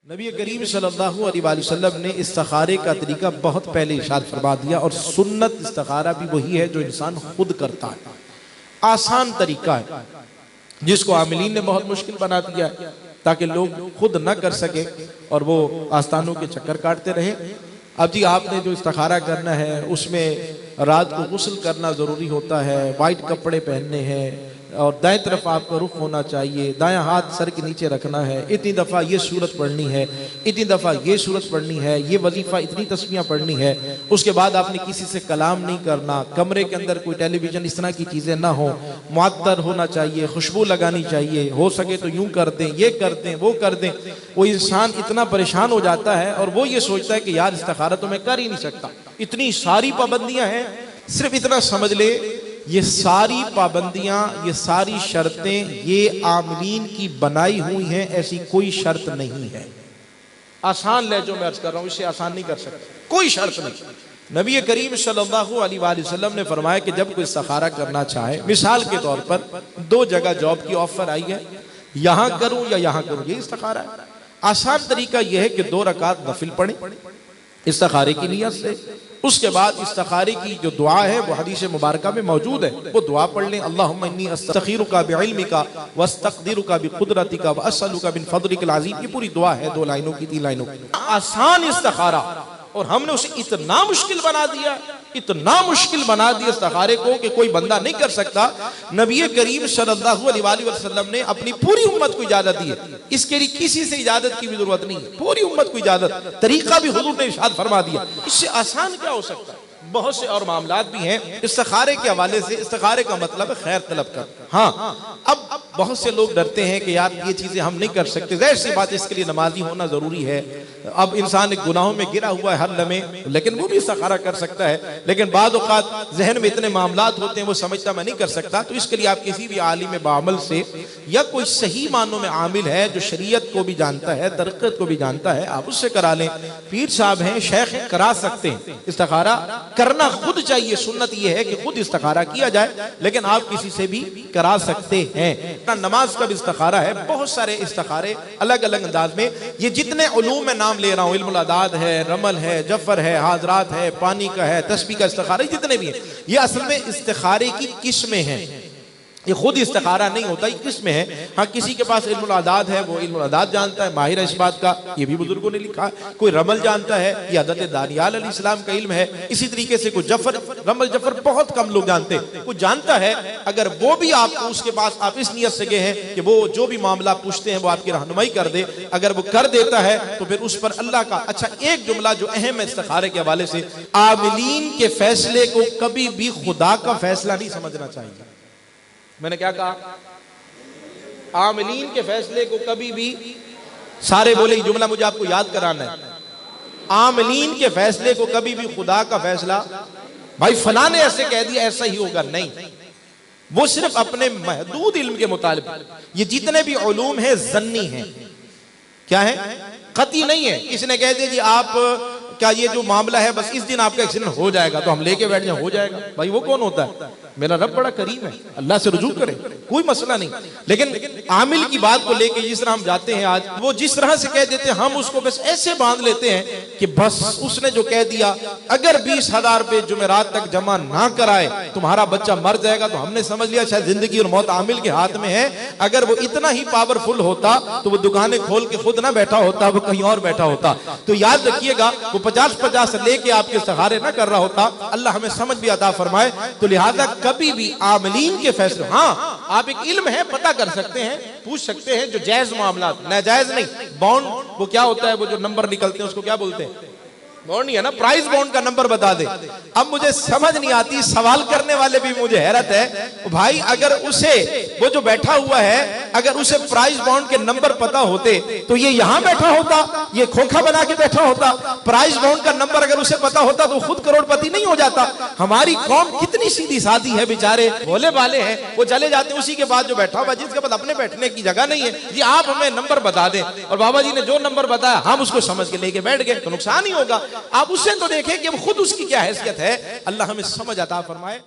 नबी करीम सल्लल्लाहु अलैहि वसल्लम ने इस्तिखारे का तरीका बहुत पहले इरशाद फरमा दिया और सुन्नत इस्तिखारा भी वही है जो इंसान खुद करता है। आसान तरीका है जिसको आमिलीन ने बहुत मुश्किल बना दिया है ताकि लोग खुद न कर सके और वो आस्थानों के चक्कर काटते रहे। अब जी आपने जो इस्तिखारा करना है उसमें रात को गुस्ल करना ज़रूरी होता है, वाइट कपड़े पहनने हैं और दाएं तरफ आपका रुख होना चाहिए, दायां हाथ सर के नीचे रखना है, इतनी दफ़ा ये सूरत पढ़नी है, इतनी दफ़ा ये सूरत पढ़नी है, ये वजीफ़ा इतनी तस्बीहां पढ़नी है। उसके बाद आपने किसी से कलाम नहीं करना, कमरे के अंदर कोई टेलीविज़न इस तरह की चीज़ें ना हो, मुअत्तर होना चाहिए, खुशबू लगानी चाहिए, हो सके तो यूँ कर दें, ये कर दें, वो कर दें। वो इंसान इतना परेशान हो जाता है और वो ये सोचता है कि यार इस्तिखारा तो मैं कर ही नहीं सकता, इतनी सारी पाबंदियाँ हैं। सिर्फ इतना समझ ले, ये सारी पाबंदियां, ये सारी शर्तें ये आमिलीन की बनाई हुई हैं, ऐसी कोई शर्त नहीं है। आसान लहजों में अर्ज कर रहा हूं, इससे आसान नहीं कर सकते, कोई शर्त नहीं। नबी करीम सल्लल्लाहु अलैहि वसल्लम ने फरमाया कि जब कोई इस्तिखारा करना चाहे, मिसाल के तौर पर दो जगह जॉब की ऑफर आई है, यहां करूं या यहां करूं, ये इस्तिखारा है। आसान तरीका यह है कि 2 रकात नफिल पढ़ें इस्तिखारे की नियत से। उसके बाद इस्तिखारे की जो दुआ है वो हदीस मुबारका में मौजूद है, वो दुआ पढ़ लें। अल्लाहुम्मा इन्नी अस्तखीरुका बिइल्मिका वअस्तक़दिरुका बिक़ुदरतिका वअसअलुका मिन फ़ज़लिकल अज़ीम। ये पूरी दुआ है, 2 लाइनों की, 3 लाइनों की। आसान इस्तिखारा, और हमने उसे इतना मुश्किल बना दिया, इतना मुश्किल बना दिया इस्तिखारे को कि कोई बंदा नहीं कर सकता। नबी करीम सल्लल्लाहु अलैहि वसल्लम ने अपनी पूरी उम्मत को इजाजत दी है, इसके लिए किसी से इजाजत की भी जरूरत नहीं है, पूरी उम्मत को इजाजत, तरीका भी हुजूर ने इरशाद फरमा दिया। इससे आसान क्या हो सकता है? बहुत से और मामलात भी हैं इस्तिखारे के हवाले से। इस्तिखारे का मतलब है खैर तलब कर। हाँ, अब बहुत से लोग डरते हैं कि यार ये चीजें हम नहीं कर सकते। ज़ाहिर सी बात, इसके लिए नमाजी होना जरूरी है। अब इंसान गुनाहों में गिरा हुआ है हर लम्हे, लेकिन वो भी इस्तिखारा कर सकता है। लेकिन बाद औक़ात जहन में इतने मामलात होते हैं, वो समझता मैं नहीं कर सकता, तो इसके लिए आप किसी भी आलिम बाअमल से या कोई सही मानों में आमिल है जो शरीयत को भी जानता है, तरीक़त को भी जानता है, आप उससे करा लें। पीर साहब हैं, शेख हैं, करा सकते हैं। इस्तिखारा करना खुद चाहिए, सुन्नत यह है कि खुद इस्तिखारा किया जाए, लेकिन आप किसी से भी करा सकते हैं। नमाज का भी इस्तिखारा है, बहुत सारे इस्तिखारे अलग अलग अंदाज में। ये जितने उलूम में नाम ले रहा हूँ, इल्मुल अदाद है, रमल है, जफर है, हाजरात है, पानी का है, तस्बीह का इस्तिखारा, जितने भी हैं, ये असल में इस्तिखारे की किस्में हैं। ये खुद इस्तिखारा नहीं होता, ये किस्में हैं। हाँ, किसी के पास इल्मुल अदाद है, वो इल्मुल अदाद जानता है, माहिर है इस बात का, ये भी बुजुर्गों ने लिखा। कोई रमल जानता है, ये हज़रत दानियाल अलैहिस्सलाम का इल्म है। इसी तरीके से कोई जफर, रमल जफर बहुत कम लोग जानते हैं, कोई जानता है। अगर वो भी आपको उसके पास आप इस नियत से गए हैं कि वो जो भी मामला पूछते हैं वो आपकी रहनुमाई कर दे, अगर वो कर देता है तो फिर उस पर अल्लाह का। अच्छा, एक जुमला जो अहम है इस्तिखारे के हवाले से, आमिलीन के फैसले को कभी भी खुदा का फैसला नहीं समझना चाहिए। मैंने क्या कहा? आमिलीन के फैसले को कभी भी, सारे बोले ये जुमला मुझे आपको याद कराना है, आमिलीन के फैसले को कभी भी खुदा का फैसला, भाई फलां ने ऐसे कह दिया ऐसा ही होगा, नहीं। वो सिर्फ अपने महदूद इल्म के मुताबिक, ये जितने भी उलूम है ज़न्नी हैं, क्या है, कतई नहीं है। इसने कह दिया जी आप क्या ये जो मामला है बस इस दिन आपका एक्सीडेंट हो जाएगा तो हम लेके बैठ जाए, हो जाएगा। भाई वो कौन होता है? मेरा रब बड़ा करीम है, अल्लाह से रुजू करें, कोई मसला नहीं। लेकिन आमिल की बात को लेके जिस तरह हम जाते हैं आज, वो जिस तरह से कह देते हैं, हम उसको बस ऐसे बांध लेते हैं कि बस उसने जो कह दिया, अगर 20,000 रुपए जुमेरात तक जमा ना कराए तुम्हारा बच्चा मर जाएगा, तो हमने समझ लिया शायद जिंदगी और मौत आमिल के हाथ में है। अगर वो इतना ही पावरफुल होता तो वो दुकानें खोल के खुद ना बैठा होता, वो कहीं और बैठा होता। तो याद रखिएगा, वो 50-50 लेके आपके सहारे ना कर रहा होता। अल्लाह हमें समझ भी अता फरमाए। तो लिहाजा कभी भी आमिलीन के फैसले, हाँ आप एक इल्म है, पता कर सकते हैं, पूछ सकते हैं, जो जायज मामला, नाजायज नहीं। बॉन्ड वो क्या होता है, वो जो नंबर निकलते हैं उसको क्या बोलते हैं? बॉन्ड ही है ना, प्राइस बॉन्ड का नंबर बता दे। अब मुझे समझ नहीं आती, सवाल करने वाले भी मुझे हैरत है भाई, अगर उसे, वो जो बैठा हुआ है, अगर उसे प्राइस बॉन्ड के नंबर पता होते तो ये यहां बैठा होता, ये खोखा बना के बैठा होता। प्राइस बॉन्ड का नंबर अगर उसे पता होता तो खुद करोड़पति नहीं हो जाता। हमारी कौम कितनी सीधी सादी है, बेचारे भोले भाले हैं, वो चले जाते हैं। उसी के बाद जो बैठा हुआ, जिसके बाद अपने बैठने की जगह नहीं है, जी आप हमें नंबर बता दें, और बाबा जी ने जो नंबर बताया हम उसको समझ के लेके बैठ गए, तो नुकसान ही होगा। आप उससे तो देखें कि अब खुद उसकी क्या हैसियत है। अल्लाह हमें समझ अता फरमाए।